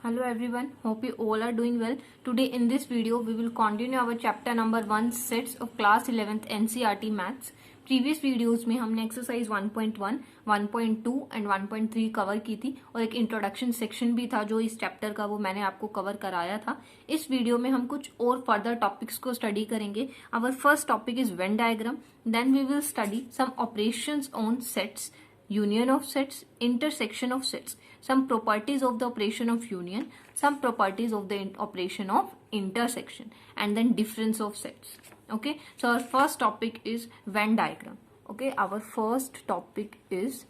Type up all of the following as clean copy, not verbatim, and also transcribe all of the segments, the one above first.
Hello everyone, hope you all are doing well. Today in this video we will continue our chapter number 1 sets of class 11th NCERT maths. Previous videos में हमने exercise 1.1, 1.2 and 1.3 cover की थी और एक introduction section भी था जो इस चैप्टर का, वो मैंने आपको कवर कराया था. इस वीडियो में हम कुछ और फर्दर टॉपिक्स को स्टडी करेंगे. Our first topic is Venn diagram, then we will study some operations on sets, union of sets, intersection of sets, some properties of the operation of union, some properties of the operation of intersection, and then difference of sets. Okay, so our first topic is Venn diagram. Okay, our first topic is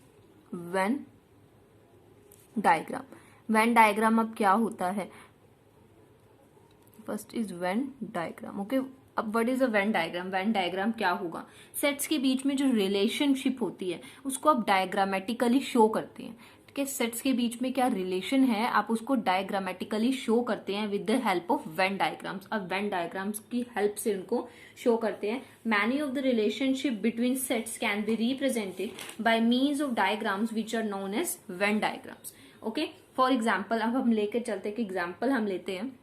Venn diagram. Venn diagram अब क्या होता है? First is Venn diagram. Okay, अब what is a Venn diagram? Venn diagram क्या होगा? Sets के बीच में जो रिलेशनशिप होती है उसको आप डायग्रामेटिकली शो करते हैं. ठीक है, सेट्स के बीच में क्या रिलेशन है आप उसको डायग्रामेटिकली शो करते हैं with the help of Venn diagrams. अब वेन डायग्राम्स की हेल्प से उनको शो करते हैं. Many of the relationship between sets can be represented by means of diagrams which are known as Venn diagrams. Okay, for example अब हम लेकर चलते हैं कि एग्जाम्पल हम लेते हैं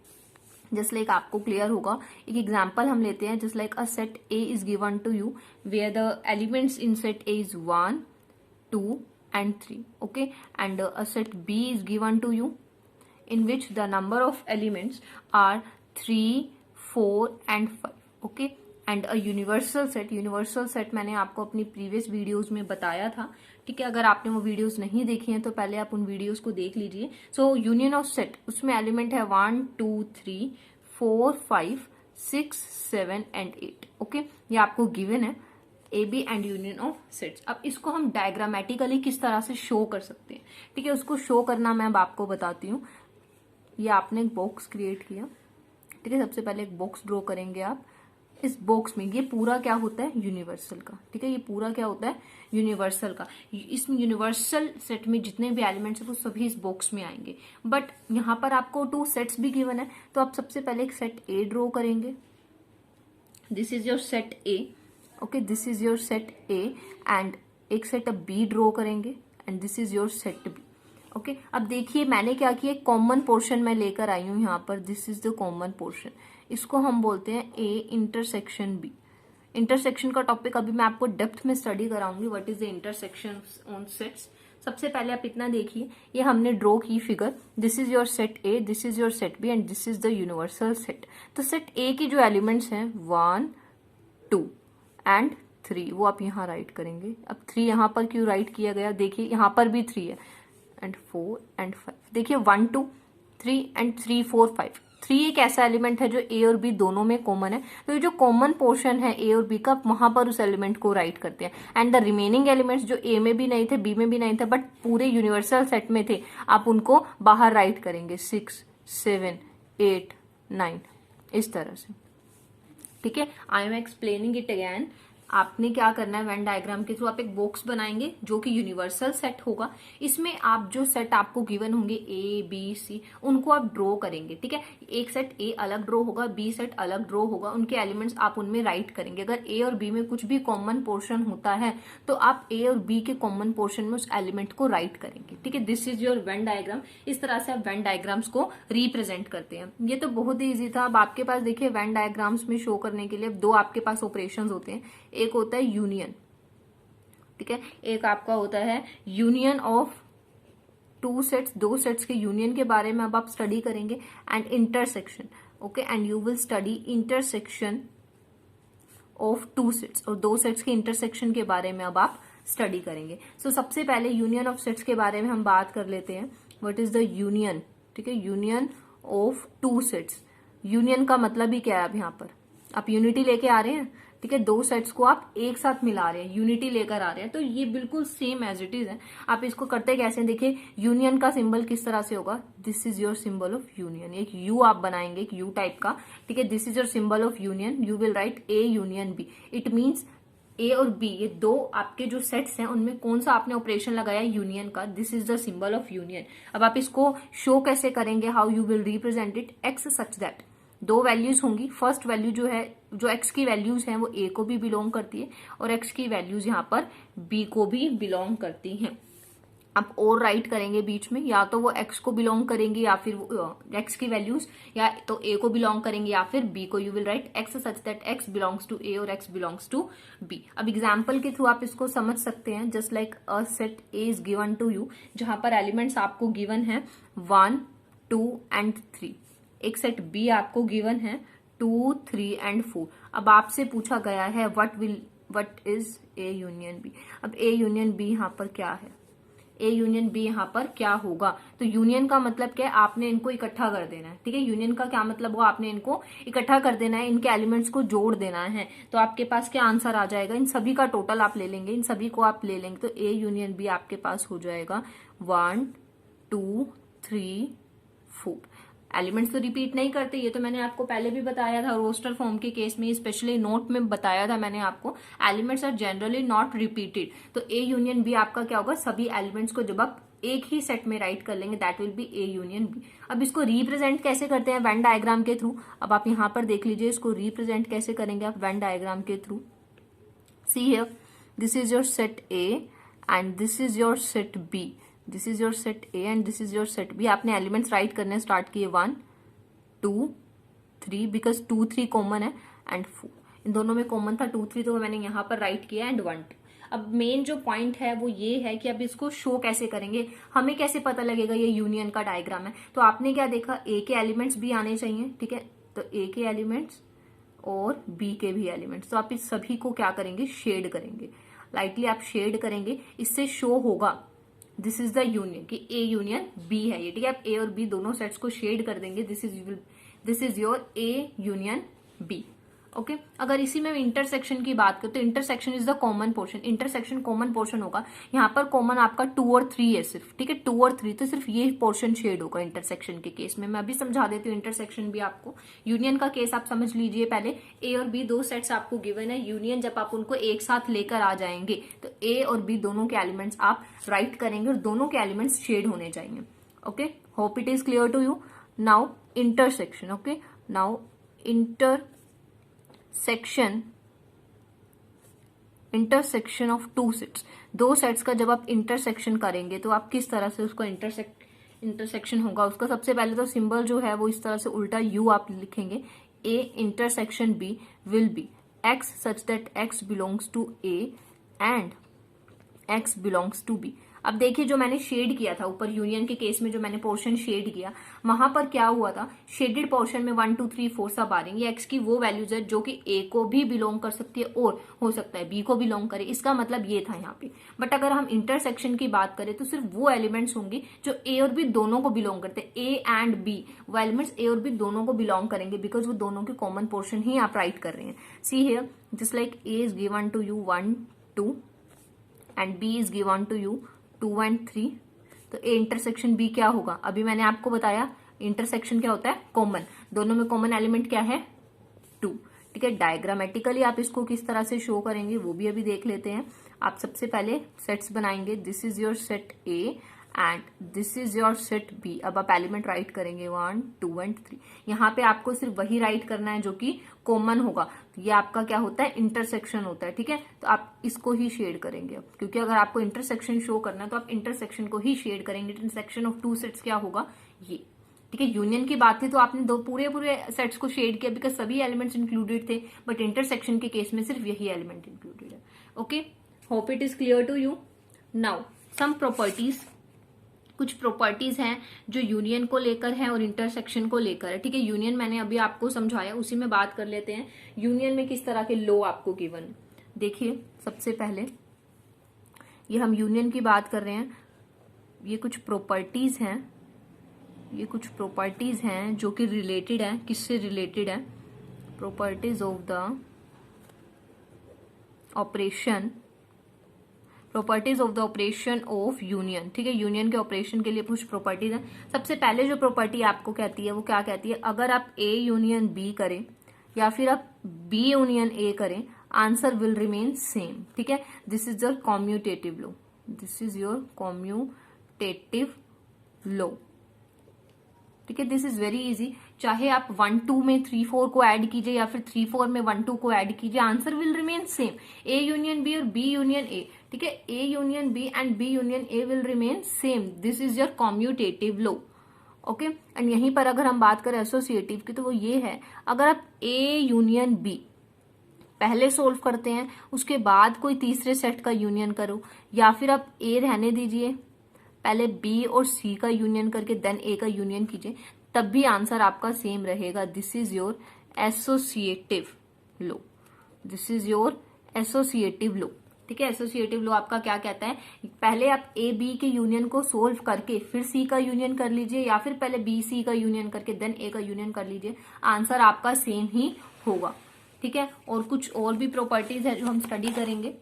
जस्ट लाइक आपको क्लियर होगा. एक एग्जाम्पल हम लेते हैं just like a set A is given to you where the elements in set A is 1, 2 and 3. Okay, and a set B is given to you in which the number of elements are 3, 4 and 5. Okay, and a universal set मैंने आपको अपनी previous videos में बताया था. ठीक है, अगर आपने वो वीडियोस नहीं देखी हैं तो पहले आप उन वीडियोस को देख लीजिए. सो यूनियन ऑफ सेट, उसमें एलिमेंट है 1, 2, 3, 4, 5, 6, 7 एंड 8. ओके, ये आपको गिवन है A B and union of sets. अब इसको हम डायग्रामेटिकली किस तरह से शो कर सकते हैं? ठीक है, उसको शो करना मैं अब आपको बताती हूँ. ये आपने एक बॉक्स क्रिएट किया. ठीक है, सबसे पहले एक बॉक्स ड्रॉ करेंगे आप. इस बॉक्स में ये पूरा क्या होता है? यूनिवर्सल का. ठीक है, ये पूरा क्या होता है? यूनिवर्सल का. इस यूनिवर्सल सेट में जितने भी एलिमेंट्स है वो सभी इस बॉक्स में आएंगे. बट यहाँ पर आपको 2 सेट्स भी गिवन है तो आप सबसे पहले एक सेट ए ड्रॉ करेंगे. This is your set A. Okay, this is your set A and एक सेट अब बी ड्रॉ करेंगे and this is your set B. Okay, अब देखिए मैंने क्या किया, कॉमन पोर्शन मैं लेकर आई हूं यहाँ पर. This is the common portion. इसको हम बोलते हैं ए इंटरसेक्शन बी. इंटरसेक्शन का टॉपिक अभी मैं आपको डेप्थ में स्टडी कराऊंगी. What is the intersection on sets. सबसे पहले आप इतना देखिए, ये हमने ड्रॉ की figure. This is your set A, this is your set B and this is the universal set. तो सेट ए की जो एलिमेंट्स हैं 1, 2 एंड 3 वो आप यहाँ राइट करेंगे. अब 3 यहाँ पर क्यों राइट किया गया? देखिए यहाँ पर भी 3 है एंड 4 एंड 5. देखिए 1, 2, 3 एंड 3, 4, 5. 3 एक ऐसा एलिमेंट है जो ए और बी दोनों में कॉमन है. तो ये जो कॉमन पोर्शन है ए और बी का, वहां पर उस एलिमेंट को राइट करते हैं. एंड द रिमेनिंग एलिमेंट्स जो ए में भी नहीं थे, बी में भी नहीं थे, बट पूरे यूनिवर्सल सेट में थे, आप उनको बाहर राइट करेंगे. 6, 7, 8, 9 इस तरह से. ठीक है, I am explaining it again. आपने क्या करना है, वेन डायग्राम के थ्रू आप एक बॉक्स बनाएंगे जो कि यूनिवर्सल सेट होगा. इसमें आप जो सेट आपको गिवन होंगे ए बी सी, उनको आप ड्रॉ करेंगे. ठीक है, एक सेट ए अलग ड्रॉ होगा, बी सेट अलग ड्रॉ होगा, उनके एलिमेंट्स आप उनमें राइट करेंगे. अगर ए और बी में कुछ भी कॉमन पोर्शन होता है तो आप ए और बी के कॉमन पोर्शन में उस एलिमेंट को राइट करेंगे. ठीक है, this is your Venn diagram. इस तरह से आप वेन डायग्राम्स को रिप्रेजेंट करते हैं. ये तो बहुत ही ईजी था. अब आपके पास देखिए वेन डायग्राम्स में शो करने के लिए 2 आपके पास ऑपरेशन होते हैं. एक होता है यूनियन. ठीक है, एक आपका होता है यूनियन ऑफ 2 सेट्स. 2 सेट्स के यूनियन के बारे में अब आप स्टडी करेंगे. And intersection. Okay, and you will study intersection of 2 sets. और 2 सेट्स के इंटरसेक्शन के बारे में अब आप स्टडी करेंगे. सो सबसे पहले यूनियन ऑफ सेट्स के बारे में हम बात कर लेते हैं. What is the union? ठीक है, यूनियन ऑफ 2 सेट्स. यूनियन का मतलब ही क्या है? अब यहाँ पर आप यूनिटी लेके आ रहे हैं. ठीक है, 2 सेट्स को आप एक साथ मिला रहे हैं, यूनिटी लेकर आ रहे हैं. तो ये बिल्कुल सेम एज इट इज है. आप इसको करते कैसे? देखिए यूनियन का सिंबल किस तरह से होगा. This is your symbol of union. एक यू आप बनाएंगे, एक यू टाइप का. ठीक है, this is your symbol of union. You will write A union B. It means A और बी, ये 2 आपके जो सेट्स हैं उनमें कौन सा आपने ऑपरेशन लगाया? यूनियन का. This is the symbol of union. अब आप इसको शो कैसे करेंगे? How you will represent it? X such that 2 values होंगी. फर्स्ट वैल्यू जो है, जो एक्स की वैल्यूज हैं वो ए को भी बिलोंग करती है और एक्स की वैल्यूज यहाँ पर बी को भी बिलोंग करती हैं. आप और राइट करेंगे बीच में, या तो वो एक्स को बिलोंग करेंगे या फिर एक्स की वैल्यूज या तो ए को बिलोंग करेंगे या फिर बी को। You will write X such that X belongs to A और एक्स बिलोंग्स टू बी। अब एग्जाम्पल के थ्रू आप इसको समझ सकते हैं। Just like a set A is given to you, जहां पर एलिमेंट्स आपको गिवन है 1, 2 एंड 3। एक सेट बी आपको गिवन है 2, 3 एंड 4। अब आपसे पूछा गया है what is A union B. अब ए यूनियन बी यहाँ पर क्या है, ए यूनियन बी यहाँ पर क्या होगा। तो यूनियन का मतलब क्या है, आपने इनको इकट्ठा कर देना है। ठीक है, यूनियन का क्या मतलब हुआ, आपने इनको इकट्ठा कर देना है, इनके एलिमेंट्स को जोड़ देना है। तो आपके पास क्या आंसर आ जाएगा, इन सभी का टोटल आप ले लेंगे, इन सभी को आप ले लेंगे तो ए यूनियन बी आपके पास हो जाएगा 1, 2, 3, 4। एलिमेंट्स तो रिपीट नहीं करते, ये तो मैंने आपको पहले भी बताया था रोस्टर फॉर्म के केस में, स्पेशली नोट में बताया था मैंने आपको। Elements are generally not repeated. तो ए यूनियन बी आपका क्या होगा, सभी एलिमेंट्स को जब आप एक ही सेट में राइट कर लेंगे that will be A union B. अब इसको रिप्रेजेंट कैसे करते हैं, वेन डायग्राम के थ्रू। अब आप यहां पर देख लीजिए इसको रिप्रेजेंट कैसे करेंगे आप वेन डायग्राम के through. See here, this is your set A and this is your set B. This is your set A and this is your set B. आपने एलिमेंट्स राइट करने स्टार्ट किए 1, 2, 3, because 2, 3 common है and 4। इन दोनों में common था 2, 3, तो मैंने यहां पर राइट किया एंड 1, 2। अब मेन जो पॉइंट है वो ये है कि अब इसको शो कैसे करेंगे, हमें कैसे पता लगेगा ये यूनियन का डायग्राम है। तो आपने क्या देखा, ए के एलिमेंट्स भी आने चाहिए। ठीक है, तो ए के एलिमेंट्स और बी के भी एलिमेंट्स, तो आप इस सभी को क्या करेंगे, शेड करेंगे। लाइटली आप शेड करेंगे, इससे शो होगा दिस इज द यूनियन कि ए यूनियन बी है ये। ठीक है, आप ए और बी दोनों सेट्स को शेड कर देंगे, this is your A union B. Okay, अगर इसी में इंटरसेक्शन की बात करें तो intersection is the common portion. Intersection common portion होगा, यहाँ पर कॉमन आपका 2 और 3 है सिर्फ। ठीक है, 2 और 3, तो सिर्फ ये पोर्शन शेड होगा इंटरसेक्शन के केस में। मैं अभी समझा देती हूँ इंटरसेक्शन भी आपको। यूनियन का केस आप समझ लीजिए पहले। ए और बी दो सेट्स आपको गिवन है, यूनियन जब आप उनको एक साथ लेकर आ जाएंगे तो ए और बी दोनों के एलिमेंट्स आप राइट करेंगे और दोनों के एलिमेंट्स शेड होने चाहिए। Okay, hope it is clear to you. Now intersection. Okay, now intersection of 2 sets. दो सेट्स का जब आप इंटरसेक्शन करेंगे तो आप किस तरह से उसको इंटरसेक्शन होगा, उसका सबसे पहले तो सिंबल जो है वो इस तरह से उल्टा यू आप लिखेंगे। A intersection B will be X such that X belongs to A and X belongs to B. अब देखिए जो मैंने शेड किया था ऊपर यूनियन के केस में, जो मैंने पोर्शन शेड किया, वहां पर क्या हुआ था, शेडेड पोर्शन में 1, 2, 3, 4 सब आ रही है। ये एक्स की वो वैल्यूज है जो कि ए को भी बिलोंग कर सकती है और हो सकता है बी को बिलोंग करे, इसका मतलब ये था यहाँ पे। बट अगर हम इंटरसेक्शन की बात करें तो सिर्फ वो एलिमेंट्स होंगे जो ए और बी दोनों को बिलोंग करते हैं। ए एंड बी, वो एलिमेंट्स ए और बी दोनों को बिलोंग करेंगे बिकॉज वो दोनों के कॉमन पोर्शन ही आप राइट कर रहे हैं। See here, just like A is given to you 1, 2 and B is given to you 2 and 3, तो ए इंटरसेक्शन बी क्या होगा, अभी मैंने आपको बताया इंटरसेक्शन क्या होता है, कॉमन। दोनों में कॉमन एलिमेंट क्या है, 2। ठीक है, डायग्रामेटिकली आप इसको किस तरह से शो करेंगे वो भी अभी देख लेते हैं। आप सबसे पहले सेट्स बनाएंगे, this is your set A and this is your set B. अब आप एलिमेंट राइट करेंगे 1, 2 एंड 3। यहाँ पे आपको सिर्फ वही राइट करना है जो कि कॉमन होगा। ये आपका क्या होता है, इंटरसेक्शन होता है। ठीक है, तो आप इसको ही शेड करेंगे अब, क्योंकि अगर आपको इंटरसेक्शन शो करना है तो आप इंटरसेक्शन को ही शेड करेंगे। इंटरसेक्शन ऑफ 2 सेट्स क्या होगा, ये। ठीक है, यूनियन की बात थी तो आपने दो पूरे सेट्स को शेड किया बिकॉज सभी एलिमेंट्स इंक्लूडेड थे, बट इंटरसेक्शन के केस में सिर्फ यही एलिमेंट इंक्लूडेड है। Okay, hope it is clear to you. Now some properties, कुछ प्रॉपर्टीज हैं जो यूनियन को लेकर है और इंटरसेक्शन को लेकर है। ठीक है, यूनियन मैंने अभी आपको समझाया, उसी में बात कर लेते हैं। यूनियन में किस तरह के लॉ आपको गिवन, देखिए सबसे पहले ये हम यूनियन की बात कर रहे हैं। ये कुछ प्रॉपर्टीज हैं, ये कुछ प्रॉपर्टीज हैं जो कि रिलेटेड है, किससे रिलेटेड है, properties of the operation, properties of the operation of union. ठीक है, यूनियन के ऑपरेशन के लिए कुछ प्रॉपर्टीज हैं। सबसे पहले जो प्रॉपर्टी आपको कहती है वो क्या कहती है, अगर आप ए यूनियन बी करें या फिर आप बी यूनियन ए करें, आंसर विल रिमेन सेम। ठीक है, this is your commutative law, this is your commutative law. ठीक है, दिस इज वेरी इजी। चाहे आप 1, 2 में 3, 4 को ऐड कीजिए या फिर 3, 4 में 1, 2 को ऐड कीजिए, answer will remain same. A union B और बी यूनियन ए ठीक है, A union B and B union A will remain same, this is your commutative law. Okay, and यहीं पर अगर हम बात करें एसोसिएटिव की तो वो ये है, अगर आप ए यूनियन बी पहले सोल्व करते हैं उसके बाद कोई तीसरे सेट का यूनियन करो, या फिर आप ए रहने दीजिए, पहले बी और सी का यूनियन करके देन ए का यूनियन कीजिए, तब भी आंसर आपका सेम रहेगा। This is your associative law, this is your associative law. ठीक है, एसोसिएटिव लॉ आपका क्या कहता है, पहले आप ए बी के यूनियन को सोल्व करके फिर सी का यूनियन कर लीजिए, या फिर पहले बी सी का यूनियन करके देन ए का यूनियन कर लीजिए, आंसर आपका सेम ही होगा। ठीक है, और कुछ और भी प्रॉपर्टीज है जो हम स्टडी करेंगे।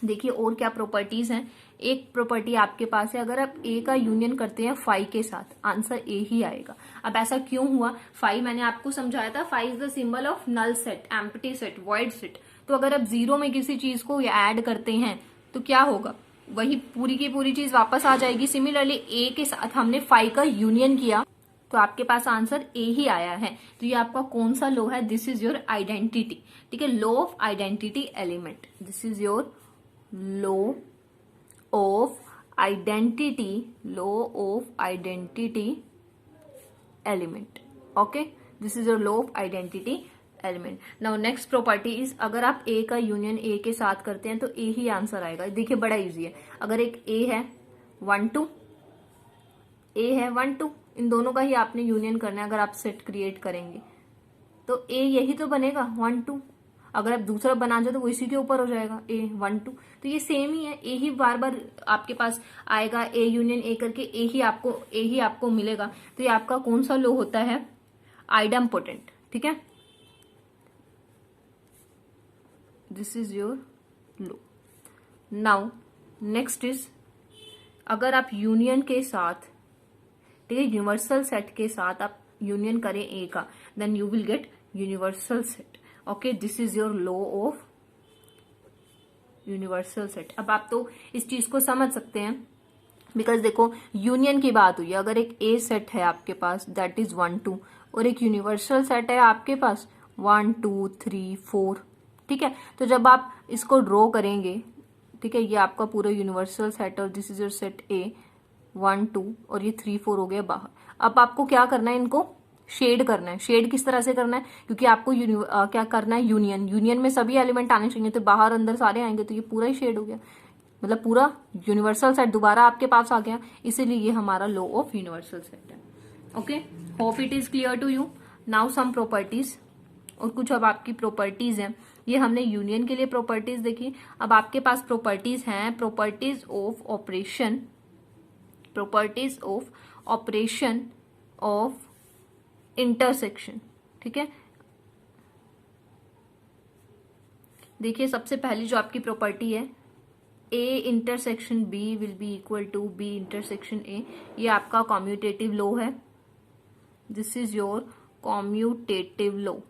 देखिए और क्या प्रॉपर्टीज हैं। एक प्रॉपर्टी आपके पास है, अगर आप ए का यूनियन करते हैं फाई के साथ, आंसर ए ही आएगा। अब ऐसा क्यों हुआ, फाई मैंने आपको समझाया था, phi is the symbol of null set, empty set, void set. तो अगर आप जीरो में किसी चीज को ऐड करते हैं तो क्या होगा, वही पूरी की पूरी चीज वापस आ जाएगी। सिमिलरली ए के साथ हमने फाई का यूनियन किया तो आपके पास आंसर ए ही आया है। तो ये आपका कौन सा लॉ है, दिस इज योर आइडेंटिटी। ठीक है, law of identity element, this is your law of identity, law of identity element. Okay, this is your law of identity element. Now next property is, अगर आप A का union A के साथ करते हैं तो ए ही आंसर आएगा। देखिए बड़ा इजी है, अगर एक ए है 1 2, ए है 1 2, इन दोनों का ही आपने यूनियन करना है। अगर आप सेट क्रिएट करेंगे तो ए यही तो बनेगा 1 2, अगर आप दूसरा बना जाए तो वो इसी के ऊपर हो जाएगा ए 1 2, तो ये सेम ही है, ए ही बार बार आपके पास आएगा, ए यूनियन ए करके ए ही आपको मिलेगा। तो ये आपका कौन सा लॉ होता है, आइडेम्पोटेंट। ठीक है, this is your law. Now next is, अगर आप यूनियन के साथ, ठीक है, यूनिवर्सल सेट के साथ आप यूनियन करें ए का, then you will get universal set. Okay, this is your law of universal set. अब आप तो इस चीज को समझ सकते हैं, बिकॉज देखो यूनियन की बात हुई, अगर एक ए सेट है आपके पास दैट इज 1 2, और एक यूनिवर्सल सेट है आपके पास 1 2 3 4। ठीक है, तो जब आप इसको ड्रॉ करेंगे, ठीक है, ये आपका पूरा यूनिवर्सल सेट और दिस इज योर सेट ए 1 2, और ये 3 4 हो गया बाहर। अब आपको क्या करना है, इनको शेड करना है। शेड किस तरह से करना है, क्योंकि आपको क्या करना है, यूनियन में सभी एलिमेंट आने चाहिए, तो बाहर अंदर सारे आएंगे, तो ये पूरा ही शेड हो गया, मतलब पूरा यूनिवर्सल सेट दोबारा आपके पास आ गया, इसीलिए ये हमारा लॉ ऑफ यूनिवर्सल सेट है। Okay, hope it is clear to you. Now some properties, और कुछ अब आपकी प्रॉपर्टीज हैं, ये हमने यूनियन के लिए प्रॉपर्टीज देखी। अब आपके पास प्रॉपर्टीज हैं, properties of operation, properties of operation of intersection. ठीक है, देखिए सबसे पहली जो आपकी प्रॉपर्टी है, A intersection B will be equal to B intersection A, ये आपका कॉम्यूटेटिव लॉ है। This is your commutative law.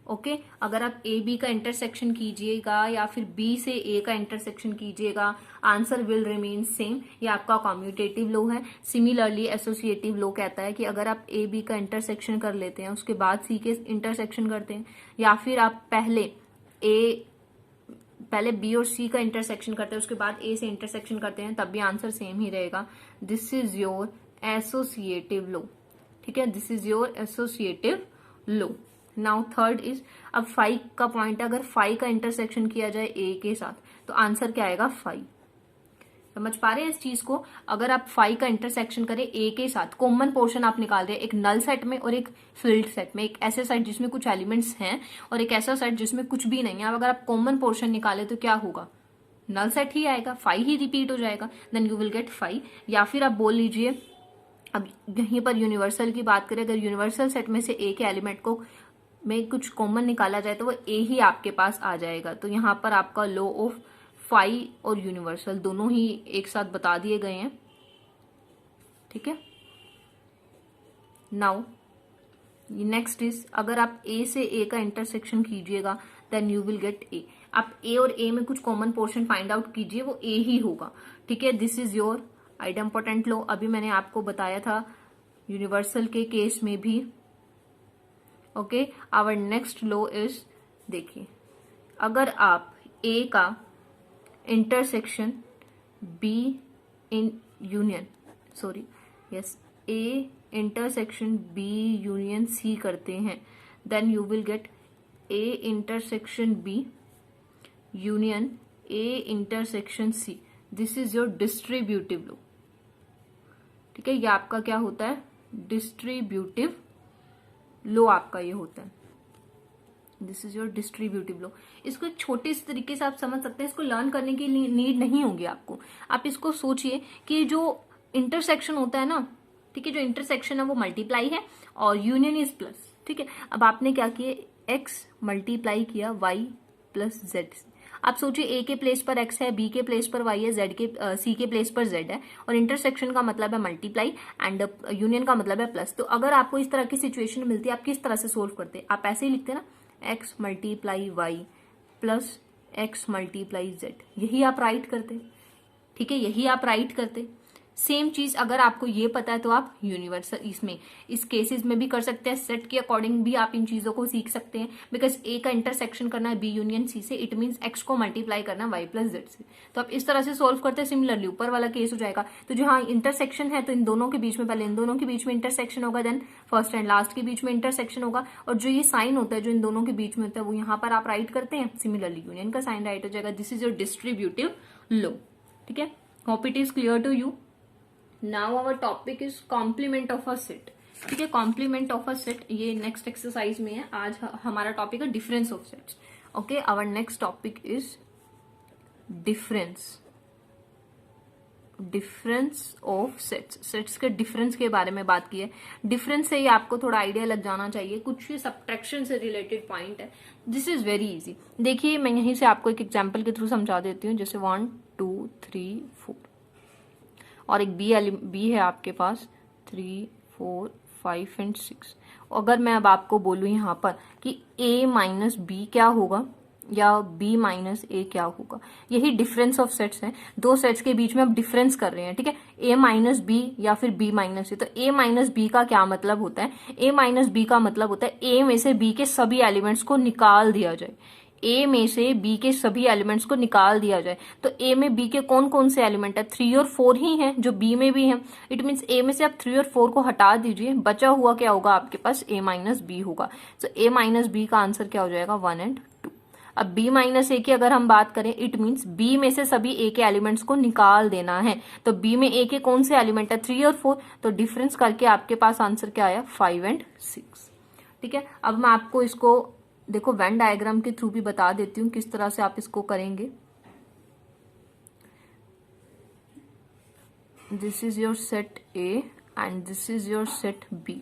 Okay, अगर आप ए बी का इंटरसेक्शन कीजिएगा या फिर बी से ए का इंटरसेक्शन कीजिएगा, आंसर विल रिमेन सेम, ये आपका कॉम्यूटेटिव लॉ है। सिमिलरली एसोसिएटिव लॉ कहता है कि अगर आप ए बी का इंटरसेक्शन कर लेते हैं उसके बाद सी के इंटरसेक्शन करते हैं, या फिर आप पहले बी और सी का इंटरसेक्शन करते हैं उसके बाद ए से इंटरसेक्शन करते हैं, तब भी आंसर सेम ही रहेगा। This is your associative law. ठीक है, this is your associative law. Now third is, अब फाई का पॉइंट, अगर फाई का इंटरसेक्शन किया जाए ए के साथ तो आंसर क्या आएगा, फाई। समझ पा रहे हैं इस चीज को, अगर आप फाई का इंटरसेक्शन करें ए के साथ, कॉमन पोर्शन आप निकाल रहे हैं एक नल सेट में और एक फील्ड सेट में, एक ऐसे सेट जिसमें कुछ एलिमेंट्स हैं और एक ऐसा सेट जिसमें कुछ भी नहीं है। अब अगर आप कॉमन पोर्शन निकाले तो क्या होगा, नल सेट ही आएगा, फाई ही रिपीट हो जाएगा, then you will get phi. या फिर आप बोल लीजिए, अब यहीं पर यूनिवर्सल की बात करें, अगर यूनिवर्सल सेट में से ए के एलिमेंट को में कुछ कॉमन निकाला जाए तो वो ए ही आपके पास आ जाएगा। तो यहाँ पर आपका लॉ ऑफ फाई और यूनिवर्सल दोनों ही एक साथ बता दिए गए हैं। ठीक है, नाउ नेक्स्ट इज, अगर आप ए से ए का इंटरसेक्शन कीजिएगा then you will get A. आप ए और ए में कुछ कॉमन पोर्शन फाइंड आउट कीजिए, वो ए ही होगा। ठीक है, this is your idempotent law. अभी मैंने आपको बताया था यूनिवर्सल के केस में भी। Okay, our next law is, देखिए अगर आप ए का intersection B in union A intersection B union C करते हैं, then you will get A intersection B union A intersection C. This is your distributive law. ठीक है, ये आपका क्या होता है, डिस्ट्रीब्यूटिव लो आपका ये होता है. दिस इज योर डिस्ट्रीब्यूटिव लो. इसको एक छोटे से तरीके से आप समझ सकते हैं, इसको लर्न करने की नीड नहीं होगी आपको. आप इसको सोचिए कि जो इंटरसेक्शन होता है ना, ठीक है, जो इंटरसेक्शन है वो मल्टीप्लाई है और यूनियन इज प्लस. ठीक है, अब आपने क्या किया, एक्स मल्टीप्लाई किया वाई प्लस जेड. आप सोचिए ए के प्लेस पर एक्स है, बी के प्लेस पर वाई है, जेड के सी के प्लेस पर जेड है, और इंटरसेक्शन का मतलब है मल्टीप्लाई एंड यूनियन का मतलब है प्लस. तो अगर आपको इस तरह की सिचुएशन मिलती है, आप किस तरह से सोल्व करते हैं, आप ऐसे ही लिखते हैं ना, X multiply Y plus X multiply Z, यही आप राइट करते. ठीक है, यही आप राइट करते. सेम चीज अगर आपको ये पता है तो आप यूनिवर्सल इसमें इस केसेस में भी कर सकते हैं. सेट के अकॉर्डिंग भी आप इन चीजों को सीख सकते हैं. बिकॉज ए का इंटरसेक्शन करना है बी यूनियन सी से, इट मीन्स एक्स को मल्टीप्लाई करना है वाई प्लस जेड से. तो आप इस तरह से सोल्व करते हैं. सिमिलरली ऊपर वाला केस हो जाएगा. तो जो हाँ इंटरसेक्शन है तो इन दोनों के बीच में, पहले इन दोनों के बीच में इंटरसेक्शन होगा, देन फर्स्ट एंड लास्ट के बीच में इंटरसेक्शन होगा, और जो ये साइन होता है जो इन दोनों के बीच में होता है वो यहाँ पर आप राइट करते हैं. सिमिलरली यूनियन का साइन राइट हो जाएगा. This is your distributive law. ठीक है, hope it is clear to you. Now our topic is complement of a set. ठीक है, कॉम्प्लीमेंट ऑफ अ सेट ये नेक्स्ट एक्सरसाइज में है. आज हमारा टॉपिक है difference of sets. Okay, our next topic is difference of sets. Sets के difference के बारे में बात की है. डिफरेंस से ही आपको थोड़ा आइडिया लग जाना चाहिए, कुछ सब्ट्रैक्शन से रिलेटेड पॉइंट है. This is very easy. देखिए मैं यहीं से आपको एक एग्जाम्पल के थ्रू समझा देती हूँ. जैसे 1 2 3 4 और एक बी है आपके पास 3 4 5 एंड 6. अगर मैं अब आपको बोलूं यहाँ पर कि a माइनस बी क्या होगा या b माइनस ए क्या होगा, यही डिफरेंस ऑफ सेट्स हैं. दो सेट्स के बीच में अब डिफरेंस कर रहे हैं. ठीक है, a माइनस बी या फिर b माइनस ए. तो a माइनस बी का क्या मतलब होता है, a माइनस बी का मतलब होता है a में से b के सभी एलिमेंट्स को निकाल दिया जाए. ए में से बी के सभी एलिमेंट्स को निकाल दिया जाए. तो ए में बी के कौन कौन से एलिमेंट है, 3 और 4 ही हैं जो बी में भी हैं. इट मीन्स ए में से आप 3 और 4 को हटा दीजिए, बचा हुआ क्या होगा आपके पास, ए माइनस बी होगा. तो ए माइनस बी का आंसर क्या हो जाएगा, 1 एंड 2. अब बी माइनस ए की अगर हम बात करें, इट मीन्स बी में से सभी ए के एलिमेंट्स को निकाल देना है. तो बी में ए के कौन से एलिमेंट है, 3 और 4. तो डिफरेंस करके आपके पास आंसर क्या आया, 5 एंड 6. ठीक है, अब मैं आपको इसको देखो वेन डायग्राम के थ्रू भी बता देती हूँ किस तरह से आप इसको करेंगे. This is your set A and this is your set B.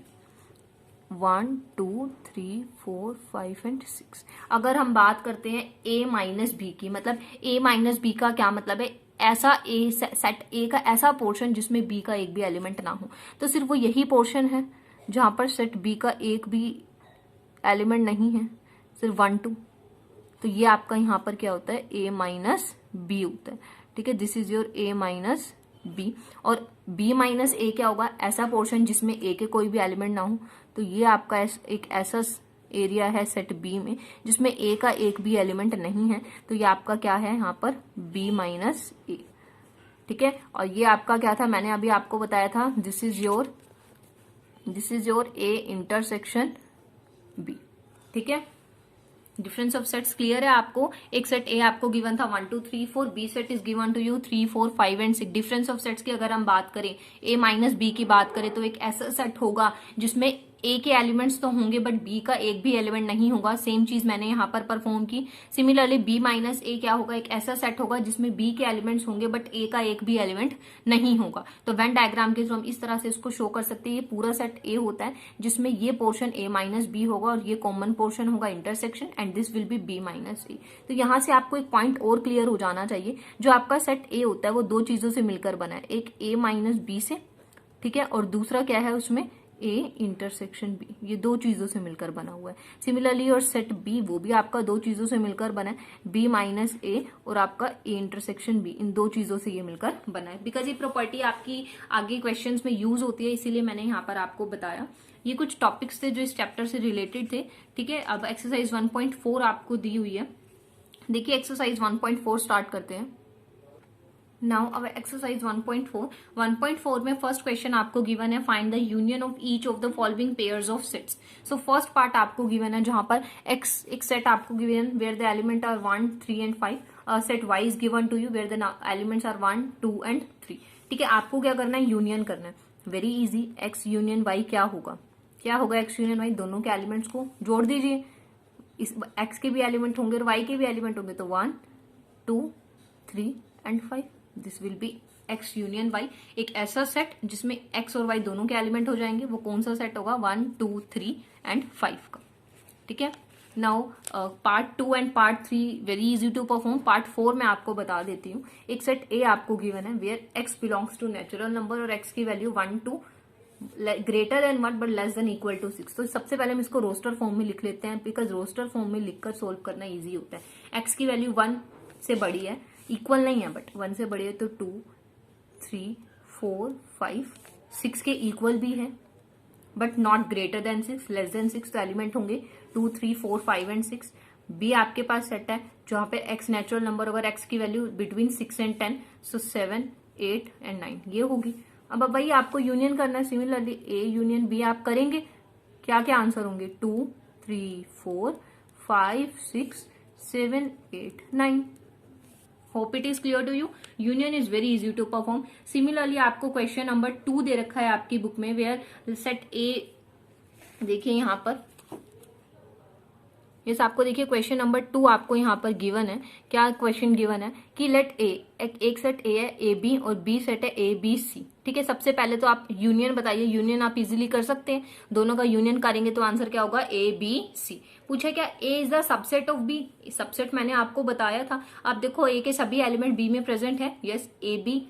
1 2 3 4 5 and 6. अगर हम बात करते हैं a माइनस बी की, मतलब a माइनस बी का क्या मतलब है, ऐसा ए सेट ए का ऐसा पोर्शन जिसमें b का एक भी एलिमेंट ना हो. तो सिर्फ वो यही पोर्शन है जहां पर सेट b का एक भी एलिमेंट नहीं है, सिर्फ 1 2. तो ये आपका यहाँ पर क्या होता है, a माइनस बी होता है. ठीक है, this is your a minus B. और b माइनस ए क्या होगा, ऐसा पोर्शन जिसमें a के कोई भी एलिमेंट ना हो. तो ये आपका एक ऐसा एरिया है सेट b में जिसमें a का एक भी एलिमेंट नहीं है. तो ये आपका क्या है यहाँ पर, b माइनस ए. ठीक है, और ये आपका क्या था, मैंने अभी आपको बताया था, this is your a intersection b. ठीक है, डिफरेंस ऑफ सेट्स क्लियर है आपको. एक सेट ए आपको गिवन था 1 2 3 4, B set is given to you 3 4 5 and 6. Difference of sets की अगर हम बात करें, ए माइनस बी की बात करें, तो एक ऐसा सेट होगा जिसमें ए के एलिमेंट्स तो होंगे बट बी का एक भी एलिमेंट नहीं होगा. सेम चीज मैंने यहाँ पर परफॉर्म की. सिमिलरली बी माइनस ए क्या होगा, एक ऐसा सेट होगा जिसमें बी के एलिमेंट्स होंगे बट ए का एक भी एलिमेंट नहीं होगा. तो वेन डायग्राम के थ्रू हम इस तरह से इसको शो कर सकते हैं. ये पूरा सेट ए होता है जिसमें ये पोर्शन ए माइनस बी होगा और ये कॉमन पोर्शन होगा intersection, and this will be B minus A. तो यहाँ से आपको एक पॉइंट और क्लियर हो जाना चाहिए, जो आपका सेट ए होता है वो दो चीजों से मिलकर बना है, एक ए माइनस बी से, ठीक है, और दूसरा क्या है उसमें ए इंटरसेक्शन बी. ये दो चीजों से मिलकर बना हुआ है. सिमिलरली और सेट बी वो भी आपका दो चीजों से मिलकर बना है, बी माइनस ए और आपका ए इंटरसेक्शन बी. इन दो चीजों से ये मिलकर बना है. बिकॉज ये प्रॉपर्टी आपकी आगे क्वेश्चंस में यूज होती है, इसीलिए मैंने यहाँ पर आपको बताया. ये कुछ टॉपिक्स थे जो इस चैप्टर से रिलेटेड थे. ठीक है, अब एक्सरसाइज 1.4 आपको दी हुई है. देखिए एक्सरसाइज 1.4 स्टार्ट करते हैं. नाउ अवर एक्सरसाइज 1.4 1.4 में फर्स्ट क्वेश्चन आपको गिवन है find the union of each of the following pairs of sets. So first part आपको गिवन है जहां पर एक्स एक सेट आपको given where the element are 1 3 and 5 set Y is given to you where the elements are 1 2 and 3। ठीक है, आपको क्या करना है, यूनियन करना है। Very easy, X union Y क्या होगा, क्या होगा एक्स यूनियन वाई, दोनों के एलिमेंट्स को जोड़ दीजिए। इस एक्स के भी एलिमेंट होंगे और वाई के भी एलिमेंट होंगे, तो 1 2 3 and 5, this will be X union Y. एक ऐसा सेट जिसमें एक्स और वाई दोनों के एलिमेंट हो जाएंगे, वो कौन सा सेट होगा, 1 2 3 एंड 5 का। ठीक है, now part 2 and part 3 very easy to perform. Part 4 में आपको बता देती हूँ। एक सेट ए आपको गिवन है where X belongs to natural number और एक्स की value 1 2 greater than 1 but less than equal to 6। तो सबसे पहले हम इसको रोस्टर फॉर्म में लिख लेते हैं, बिकॉज रोस्टर फॉर्म में लिखकर सोल्व करना इजी होता है। एक्स की वैल्यू 1 से बड़ी है, इक्वल नहीं है बट 1 से बड़ी है, तो 2 3 4 5 6 के इक्वल भी है but not greater than 6, less than 6 तो एलिमेंट होंगे 2 3 4 5 एंड 6। बी आपके पास सेट है जहां पे एक्स नेचुरल नंबर अगर एक्स की value between 6 and 10, so 7 8 and 9 ये होगी। अब भाई आपको यूनियन करना है, सिमिलरली ए यूनियन बी आप करेंगे, क्या क्या आंसर होंगे, 2 3 4 5 6 7 8 9। Hope it is clear to you. Union is very easy to perform. Similarly आपको क्वेश्चन नंबर 2 दे रखा है आपकी बुक में, वेयर सेट ए, देखिए यहाँ पर, यस आपको देखिए क्वेश्चन नंबर 2 आपको यहाँ पर गिवन है। क्या क्वेश्चन गिवन है कि लेट ए, एक सेट ए है ए बी और बी सेट है ए बी सी। ठीक है, सबसे पहले तो आप यूनियन बताइए, यूनियन आप इजीली कर सकते हैं, दोनों का यूनियन करेंगे तो आंसर क्या होगा, ए बी सी। पूछे क्या A is the subset of B, subset मैंने आपको बताया था। आप देखो ए के सभी एलिमेंट बी में प्रेजेंट है, यस ए बी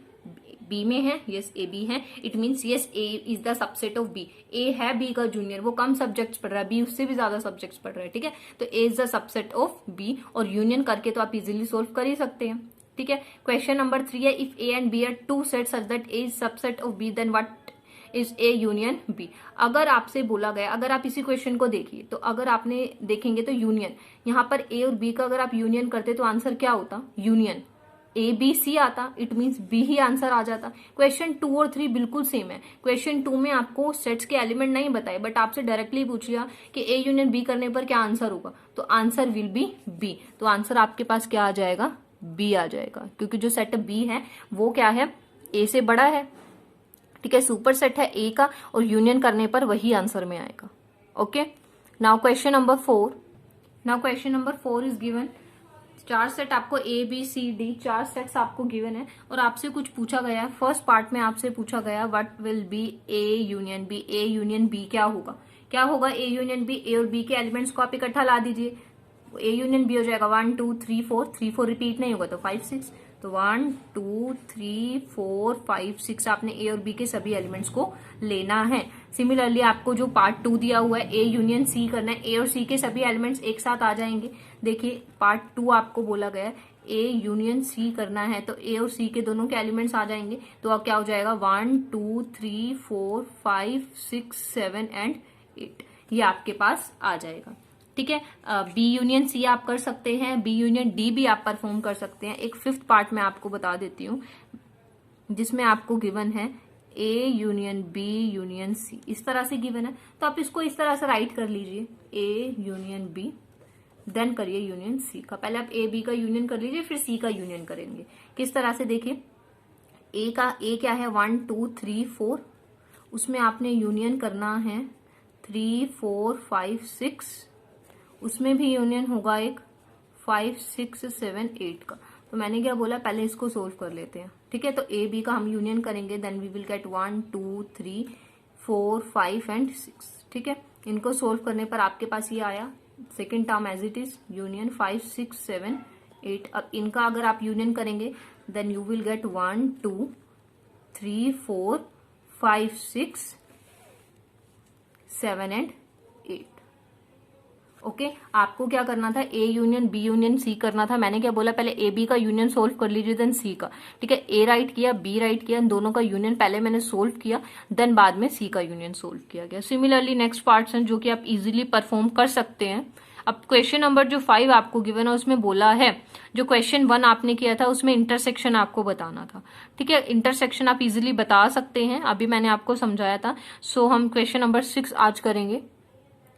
बी में है, यस ए बी है, it means yes A is the subset of B. A है बी का जूनियर, वो कम सब्जेक्ट्स पढ़ रहा है, बी उससे भी ज्यादा सब्जेक्ट्स पढ़ रहा है। ठीक है, तो A is the subset of B और यूनियन करके तो आप इजीली सोल्व कर ही सकते हैं। ठीक है, क्वेश्चन नंबर 3 है if A and B are two set such that A is subset of B then what is A union B. अगर आपसे बोला गया, अगर आप इसी क्वेश्चन को देखिए तो अगर आपने देखेंगे तो यूनियन, यहाँ पर ए और बी का अगर आप यूनियन करते तो आंसर क्या होता, यूनियन ए बी सी आता, इट मीन्स बी ही आंसर आ जाता। क्वेश्चन 2 और 3 बिल्कुल सेम है। क्वेश्चन 2 में आपको सेट्स के एलिमेंट नहीं बताए बट आपसे डायरेक्टली पूछ लिया कि ए यूनियन बी करने पर क्या आंसर होगा, तो आंसर विल बी बी। तो आंसर आपके पास क्या आ जाएगा, बी आ जाएगा, क्योंकि जो सेट बी है वो क्या है, ए से बड़ा है। ठीक है, सुपर सेट है ए का और यूनियन करने पर वही आंसर में आएगा। Okay, now question number 4। Now question number 4 is given, 4 set आपको A B C D 4 sets आपको गिवन है और आपसे कुछ पूछा गया है। फर्स्ट पार्ट में आपसे पूछा गया what will be A union B, A union B क्या होगा, क्या होगा ए यूनियन बी, ए और बी के एलिमेंट्स को आप इकट्ठा ला दीजिए, ए यूनियन बी हो जाएगा 1 2 3 4, 3 4 रिपीट नहीं होगा तो 5 6, तो 1 2 3 4 5 6 आपने ए और बी के सभी एलिमेंट्स को लेना है। सिमिलरली आपको जो पार्ट 2 दिया हुआ है ए यूनियन सी करना है, ए और सी के सभी एलिमेंट्स एक साथ आ जाएंगे। देखिए पार्ट 2 आपको बोला गया है ए यूनियन सी करना है, तो ए और सी के दोनों के एलिमेंट्स आ जाएंगे, तो अब क्या हो जाएगा 1 2 3 4 5 6 7 एंड 8, ये आपके पास आ जाएगा। ठीक है, बी यूनियन सी आप कर सकते हैं, बी यूनियन डी भी आप परफॉर्म कर सकते हैं। एक 5th पार्ट में आपको बता देती हूँ जिसमें आपको गिवन है A union B union C, इस तरह से गिवन है, तो आप इसको इस तरह से राइट कर लीजिए, ए यूनियन बी देन करिए यूनियन सी का। पहले आप ए बी का यूनियन कर लीजिए फिर सी का यूनियन करेंगे। किस तरह से, देखिए ए का, ए क्या है 1 2 3 4, उसमें आपने यूनियन करना है 3 4 5 6, उसमें भी यूनियन होगा एक 5 6 7 8 का। तो मैंने क्या बोला, पहले इसको सोल्व कर लेते हैं। ठीक है, तो ए बी का हम यूनियन करेंगे, then we will get 1 2 3 4 5 and 6। ठीक है, इनको सोल्व करने पर आपके पास ये आया, second term as it is union 5 6 7 8। अब इनका अगर आप यूनियन करेंगे then you will get 1 2 3 4 5 6 7 and 8। Okay, आपको क्या करना था, A union B union C करना था। मैंने क्या बोला, पहले ए बी का यूनियन सोल्व कर लीजिए देन सी का। ठीक है, ए राइट किया बी राइट किया, दोनों का यूनियन पहले मैंने सोल्व किया, देन बाद में सी का यूनियन सोल्व किया गया। सिमिलरली नेक्स्ट पार्ट्स हैं जो कि आप इजीली परफॉर्म कर सकते हैं। अब क्वेश्चन नंबर जो 5 आपको गिवन है उसमें बोला है, जो क्वेश्चन 1 आपने किया था उसमें इंटरसेक्शन आपको बताना था, ठीक है। इंटरसेक्शन आप इजीली बता सकते हैं, अभी मैंने आपको समझाया था। सो हम क्वेश्चन नंबर 6 आज करेंगे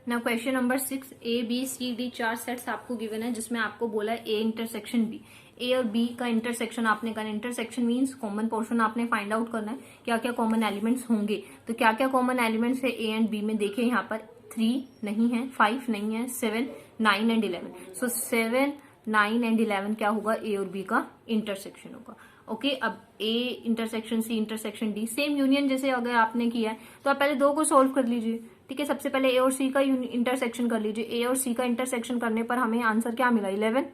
ना। Question number 6, A B C D 4 sets आपको गिवन है, जिसमें आपको बोला है ए इंटरसेक्शन बी। ए और बी का इंटरसेक्शन आपने करना। इंटरसेक्शन मींस कॉमन पोर्शन आपने फाइंड आउट करना है, क्या क्या कॉमन एलिमेंट्स होंगे। तो क्या क्या कॉमन एलिमेंट्स है ए एंड बी में, देखिए यहाँ पर 3 नहीं है, 5 नहीं है, 7, 9 एंड 11। सो 7, 9 एंड 11 क्या होगा, ए और बी का इंटरसेक्शन होगा। ओके, अब A intersection C intersection D, same union जैसे अगर आपने किया है तो आप पहले 2 को सोल्व कर लीजिए, ठीक है। सबसे पहले ए और सी का इंटरसेक्शन कर लीजिए। ए और सी का इंटरसेक्शन करने पर हमें आंसर क्या मिला, 11।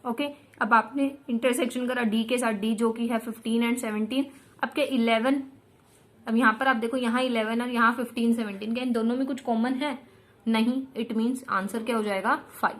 ओके, अब आपने इंटरसेक्शन करा डी के साथ, डी जो कि है 15 एंड 17। अब क्या 11, अब यहाँ पर आप देखो यहाँ 11 और यहाँ 15, 17, क्या इन दोनों में कुछ कॉमन है, नहीं। इट मीन्स आंसर क्या हो जाएगा, 5।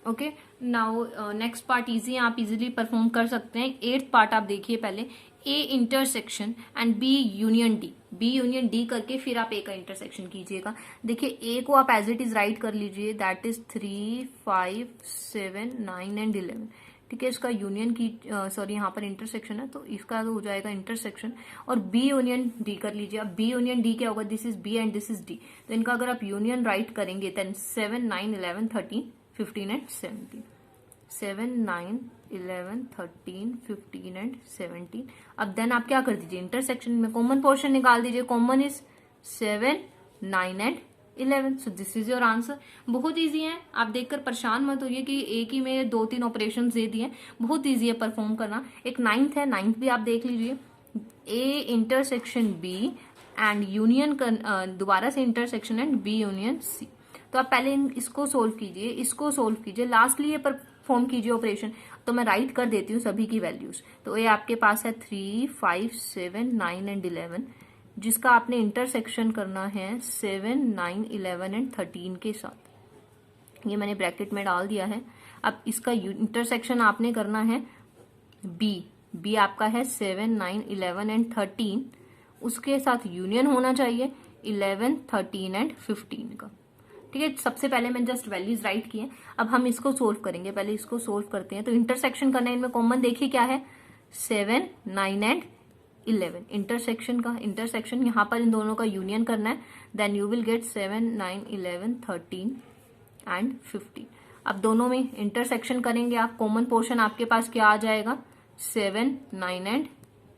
Okay, now next part easy है, आप इजीली परफॉर्म कर सकते हैं। 8th पार्ट आप देखिए पहले, A intersection and B union D. B union D करके फिर आप ए का इंटरसेक्शन कीजिएगा। देखिए ए को आप एज इट इज राइट कर लीजिए, दैट इज 3, 5, 7, 9 एंड 11, ठीक है। इसका यूनियन की सॉरी यहाँ पर इंटरसेक्शन है तो इसका तो हो जाएगा इंटरसेक्शन। और बी यूनियन डी कर लीजिए। अब बी यूनियन डी क्या होगा, this is B and this is D, तो इनका अगर आप यूनियन राइट करेंगे देन 7, 9, 11, 13, 15 एंड 17। 7, 9, 11, 13, 15 एंड 17। अब देन आप क्या कर दीजिए, इंटरसेक्शन में कॉमन पोर्शन निकाल दीजिए। Common is 7, 9 and 11। So this is your answer. बहुत इजी है, आप देखकर परेशान मत होइए कि एक ही में 2-3 ऑपरेशन दे दिए, बहुत इजी है परफॉर्म करना। एक 9th है, 9th भी आप देख लीजिए, A intersection B and union दोबारा से intersection and B union C. तो आप पहले इसको सोल्व कीजिए, इसको सोल्व कीजिए, लास्टली ये परफॉर्म कीजिए ऑपरेशन। तो मैं राइट कर देती हूँ सभी की वैल्यूज। तो ये आपके पास है 3, 5, 7, 9 एंड 11, जिसका आपने इंटरसेक्शन करना है 7, 9, 11 एंड 13 के साथ। ये मैंने ब्रैकेट में डाल दिया है। अब इसका इंटरसेक्शन आपने करना है बी। बी आपका है 7, 9, 11 एंड 13, उसके साथ यूनियन होना चाहिए 11, 13 एंड 15 का, ठीक है। सबसे पहले मैंने जस्ट वैल्यूज राइट किए, अब हम इसको सोल्व करेंगे। पहले इसको सोल्व करते हैं। तो इंटरसेक्शन करना है, इनमें कॉमन देखिए क्या है, 7, 9 एंड 11। इंटरसेक्शन का इंटरसेक्शन यहाँ पर इन दोनों का यूनियन करना है, then you will get 7, 9, 11, 13 and 15। अब दोनों में इंटरसेक्शन करेंगे आप, कॉमन पोर्शन आपके पास क्या आ जाएगा, 7, 9 and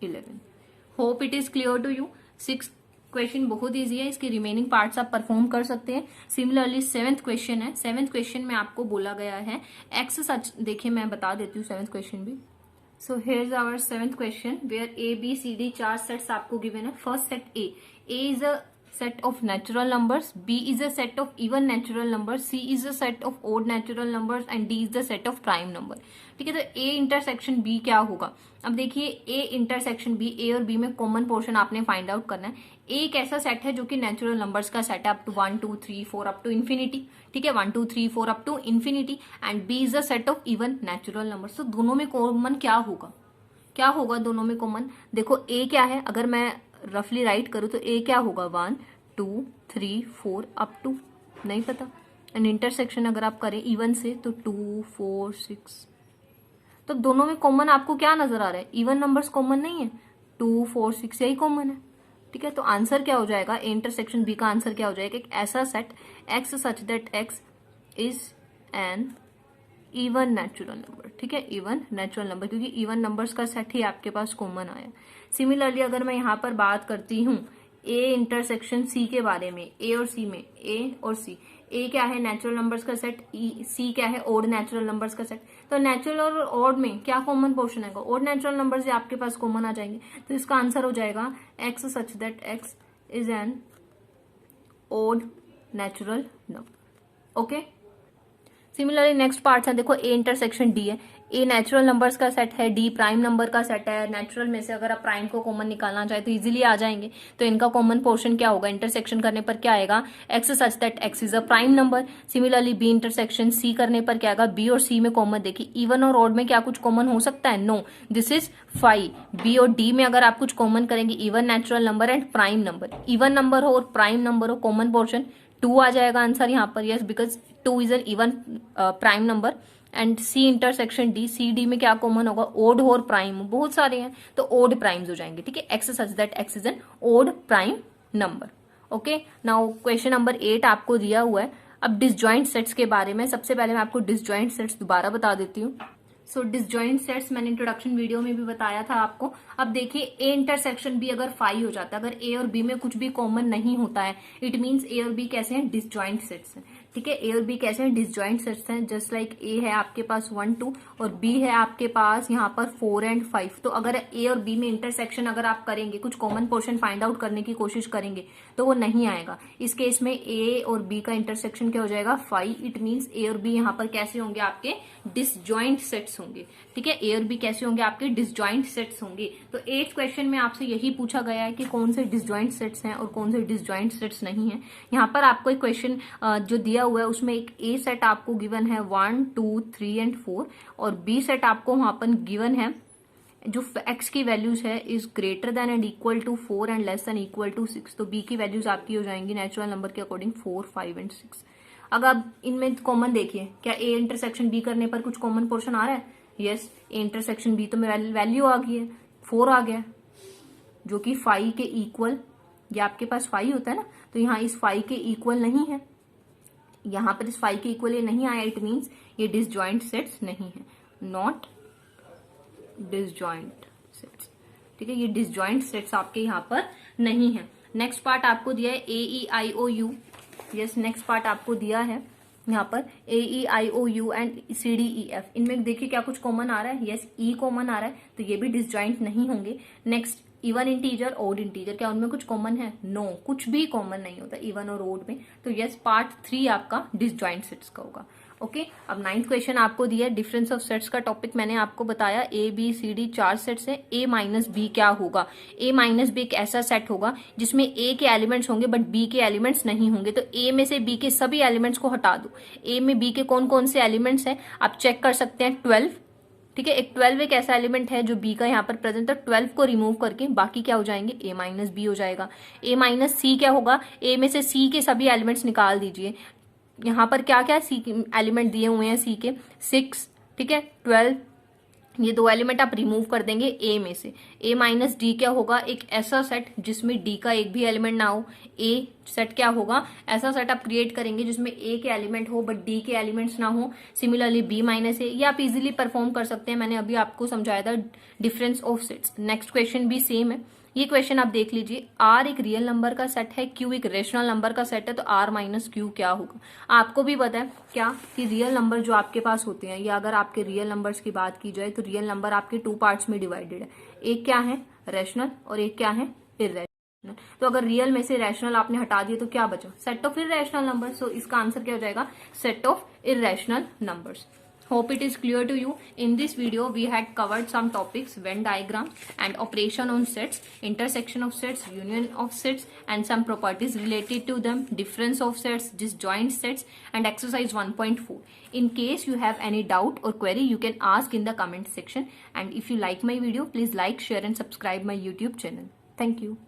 11। Hope it is clear to you. 6th question बहुत इजी है, इसके रिमेनिंग पार्ट्स आप परफॉर्म कर सकते हैं। सिमिलरली 7th क्वेश्चन है। 7th क्वेश्चन में आपको बोला गया है एक्स सच, देखिए मैं बता देती हूँ 7th क्वेश्चन भी। So here is our 7th question where A B C D 4 sets आपको गिवन है। First set A is a set of natural numbers, B is a set of even natural numbers, C is a set of odd natural numbers and D is the set of prime number, ठीक है। तो A intersection B क्या होगा, अब देखिए A intersection B, A और B में common portion आपने फाइंड आउट करना है। A एक ऐसा सेट है जो कि नेचुरल नंबर्स का सेट है up to 1, 2, 3, 4 up to infinity, ठीक है। 1, 2, 3, 4 up to infinity and B is a set of even natural numbers. तो दोनों में कॉमन क्या होगा, क्या होगा दोनों में कॉमन, देखो A क्या है, अगर मैं रफली राइट करूं तो A क्या होगा, 1, 2, 3, 4 अप टू, नहीं पता। एंड इंटरसेक्शन अगर आप करें इवन से तो 2, 4, 6, तो दोनों में कॉमन आपको क्या नजर आ रहा है, इवन नंबर्स कॉमन नहीं है, 2, 4, 6 यही कॉमन है, ठीक है। तो आंसर क्या हो जाएगा, ए इंटरसेक्शन बी का आंसर क्या हो जाएगा, एक ऐसा set x such that X is an even natural number, ठीक है, इवन नेचुरल नंबर, क्योंकि इवन नंबर्स का सेट ही आपके पास कॉमन आया। सिमिलरली अगर मैं यहाँ पर बात करती हूँ ए इंटरसेक्शन सी के बारे में, ए और सी में, ए और सी, ए क्या है नेचुरल नंबर्स का सेट, सी क्या है ओड नेचुरल नंबर्स का सेट। तो नेचुरल और ओड में क्या कॉमन पोर्शन है, ओड नेचुरल नंबर्स आपके पास कॉमन आ जाएंगे। तो इसका आंसर हो जाएगा X such that X is an odd natural number, okay. Similarly next part है, देखो ए इंटरसेक्शन डी है, ए नेचुरल नंबर्स का सेट है, डी प्राइम नंबर का सेट है। नेचुरल में से अगर आप प्राइम को कॉमन निकालना चाहे तो इजीली आ जाएंगे। तो इनका कॉमन पोर्शन क्या होगा, इंटरसेक्शन करने पर क्या आएगा, X such that X is a prime number. Similarly B intersection C करने पर क्या आएगा, बी और सी में कॉमन, देखिए इवन और ऑड में क्या कुछ कॉमन हो सकता है, नो, दिस इज 5। बी और डी में अगर आप कुछ कॉमन करेंगे, even natural number and prime number, even number हो और प्राइम नंबर हो, कॉमन पोर्शन 2 आ जाएगा आंसर यहाँ पर, yes, because 2 is an even prime number. And C intersection D, C D में क्या कॉमन होगा, ओड और प्राइम, बहुत सारे हैं तो ओड प्राइम्स हो जाएंगे, ठीक है। X such that X is an odd prime number. Okay, now question number 8 आपको दिया हुआ है। अब डिसजॉइंट सेट्स के बारे में, सबसे पहले मैं आपको डिसजॉइंट सेट्स दोबारा बता देती हूँ। सो डिसजॉइंट सेट्स मैंने इंट्रोडक्शन वीडियो में भी बताया था आपको। अब देखिए ए इंटरसेक्शन बी अगर 5 हो जाता है, अगर ए और बी में कुछ भी कॉमन नहीं होता है, इट मीन्स ए और बी कैसे हैं, डिसजॉइंट सेट्स हैं, ठीक है। ए और बी कैसे हैं, डिसजॉइंट सेट्स हैं। जस्ट लाइक ए है आपके पास 1 2 और बी है आपके पास यहाँ पर 4 and 5। तो अगर ए और बी में इंटरसेक्शन अगर आप करेंगे, कुछ कॉमन पोर्शन फाइंड आउट करने की कोशिश करेंगे तो वो नहीं आएगा। इस केस में ए और बी का इंटरसेक्शन क्या हो जाएगा, 5। इट मीन्स ए और बी यहाँ पर कैसे होंगे, आपके डिसजॉइंट सेट्स होंगे, ठीक है। ए और बी कैसे होंगे, आपके डिसजॉइंट सेट्स होंगे। तो 8th क्वेश्चन में आपसे यही पूछा गया है कि कौन से डिसजॉइंट सेट्स हैं और कौन से डिसजॉइंट सेट्स नहीं है। यहाँ पर आपको एक क्वेश्चन जो दिया हुआ है उसमें एक ए सेट आपको गिवन है 1 2 3 and 4 और बी सेट आपको वहां पर गिवन है जो एक्स की वैल्यूज है is greater than and equal to 4 and less than equal to 6। तो बी की वैल्यूज आपकी हो जाएंगी नेचुरल नंबर के अकॉर्डिंग 4 5 and 6। अगर आप इनमें कॉमन देखिए, क्या ए इंटरसेक्शन बी करने पर कुछ कॉमन पोर्शन आ रहा है, यस। ए इंटरसेक्शन बी तो मेरा वैल्यू आ गई है, 4 आ गया, जो कि 5 के इक्वल, ये आपके पास 5 होता है ना, तो यहाँ इस 5 के इक्वल नहीं है, यहाँ पर इस 5 के इक्वल ये नहीं आया। इट मीन्स ये डिसजॉइंट सेट्स नहीं है, नॉट डिसजॉइंट सेट्स, ठीक है। ये डिसजॉइंट सेट्स आपके यहाँ पर नहीं है। नेक्स्ट पार्ट आपको दिया है A E I O U, yes. Next part आपको दिया है यहाँ पर A E I O U and C D E F. इनमें देखिए क्या कुछ कॉमन आ रहा है, यस, ई कॉमन आ रहा है, तो ये भी डिसजॉइंट नहीं होंगे। Next even integer odd integer, क्या उनमें कुछ कॉमन है, नो, कुछ भी कॉमन नहीं होता इवन और ओड में। तो यस, पार्ट 3 आपका डिसजॉइंट सेट्स का होगा। ओके, अब 9th क्वेश्चन आपको दिया है डिफरेंस ऑफ सेट्स का टॉपिक मैंने आपको बताया। A B C D 4 sets है, ए माइनस बी क्या होगा, ए माइनस बी एक ऐसा सेट होगा जिसमें ए के एलिमेंट्स होंगे बट बी के एलिमेंट्स नहीं होंगे। तो ए में से बी के सभी एलिमेंट्स को हटा दो। ए में बी के कौन कौन से एलिमेंट्स हैं आप चेक कर सकते हैं, 12, ठीक है। एक 12 एक ऐसा एलिमेंट है जो बी का यहाँ पर प्रेजेंट है, 12 को रिमूव करके बाकी क्या हो जाएंगे, ए माइनस बी हो जाएगा। ए माइनस सी क्या होगा, ए में से सी के सभी एलिमेंट्स निकाल दीजिए। यहाँ पर क्या क्या सी एलिमेंट दिए हुए हैं, सी के 6, ठीक है, 12, ये 2 एलिमेंट आप रिमूव कर देंगे ए में से। ए माइनस डी क्या होगा, एक ऐसा सेट जिसमें डी का एक भी एलिमेंट ना हो। ए सेट क्या होगा, ऐसा सेट आप क्रिएट करेंगे जिसमें ए के एलिमेंट हो बट डी के एलिमेंट्स ना हो। सिमिलरली बी माइनस ए, ये आप इजीली परफॉर्म कर सकते हैं, मैंने अभी आपको समझाया था difference of sets. Next question भी सेम है, ये क्वेश्चन आप देख लीजिए। आर एक रियल नंबर का सेट है, क्यू एक रेशनल नंबर का सेट है, तो आर माइनस क्यू क्या होगा। आपको भी पता है क्या कि रियल नंबर जो आपके पास होते हैं, या अगर आपके रियल नंबर्स की बात की जाए तो रियल नंबर आपके 2 पार्ट्स में डिवाइडेड है। एक क्या है, रैशनल, और एक क्या है, इर्रेशनल। तो अगर रियल में से रैशनल आपने हटा दिया तो क्या बचा, सेट ऑफ इर्रेशनल नंबर। सो इसका आंसर क्या हो जाएगा, set of irrational numbers. Hope it is clear to you. In this video, we had covered some topics: Venn diagram and operation on sets, intersection of sets, union of sets, and some properties related to them, difference of sets, disjoint sets, and exercise 1.4. In case you have any doubt or query, you can ask in the comment section. And if you like my video, please like, share, and subscribe my YouTube channel. Thank you.